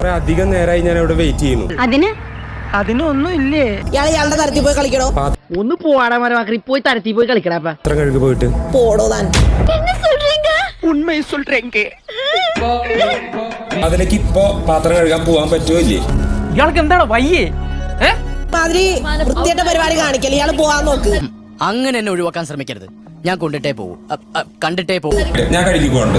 സാറേ അധികം നേരമായി ഞാൻ ഇവിടെ വെയിറ്റ് ചെയ്യുന്നു. അതിനൊന്നും ഇല്ലേ? ഇയാളുടെ തരത്തിൽ പോയി കളിക്കണോ? ഒന്ന് പോവാടാ മരമാക്കി പോയി തരത്തി പോയി കളിക്കടാ. എത്ര കഴുകി പോയിട്ട് പോടോ താൻ. അതിലേക്ക് ഇപ്പൊ പാത്രം കഴുകാൻ പോവാൻ പറ്റുമോ ഇല്ലേ? ഇയാൾക്ക് എന്താണോ വയ്യേ? മാതിരി വൃത്തിയായിട്ട പരിപാടി കാണിക്കല്. ഇയാള് പോവാൻ നോക്ക്. അങ്ങനെ എന്നെ ഒഴിവാക്കാൻ ശ്രമിക്കരുത്. ഞാൻ കൊണ്ടിട്ടേ പോവും, കണ്ടിട്ടേ പോവും. ഞാൻ കഴുകി പോകണ്ട്.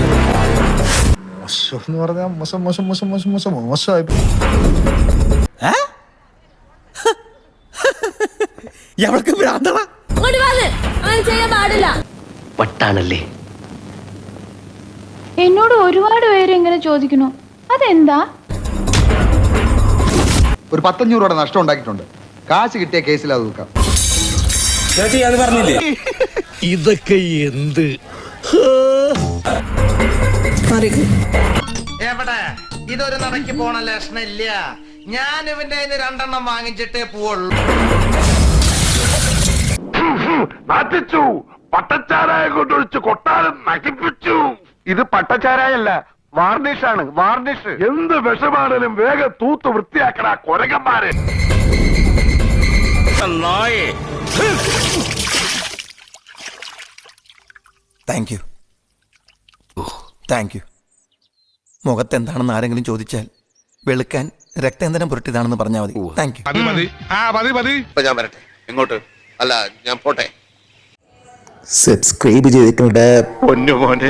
വട്ടാണല്ലേ. എന്നോട് ഒരുപാട് പേര് ഇങ്ങനെ ചോദിക്കുന്നു, അതെന്താ? ഒരു 1500 രൂപയുടെ നഷ്ടം ഉണ്ടാക്കിയിട്ടുണ്ട്. കാശ് കിട്ടിയ കേസിൽ അത് നോക്കാം. ഞാൻ ചെയ്യാന്ന് പറഞ്ഞില്ലേ? ഇതൊക്കെ എന്ത് എവിടെ ഇതൊരു നടക്ക് പോണ ലക്ഷണില്ല. ഞാൻ ഇവന്റെ 2 വാങ്ങിച്ചിട്ടേ പോവുള്ളൂ. പട്ടച്ചാരായ കൊണ്ടൊഴിച്ച് കൊട്ടാരം നശിപ്പിച്ചു. ഇത് പട്ടച്ചാരായല്ല, വാർണിഷാണ്. വാർണിഷ്. എന്ത് വിഷമാണേലും വേഗം തൂത്ത് വൃത്തിയാക്കണ കൊരകന്മാര്. Thank you. മുഖത്തെന്താണെന്ന് ആരെങ്കിലും ചോദിച്ചാൽ വെളുക്കാൻ രക്തേന്ദ്രം പുരട്ടിയതാണെന്ന് പറഞ്ഞാൽ മതി. Thank you. ഞാൻ വരട്ടെ. എങ്ങോട്ട്? അല്ല, ഞാൻ പോട്ടെ. സബ്സ്ക്രൈബ് ചെയ്തിട്ടുണ്ട്. പൊന്നു മോനെ.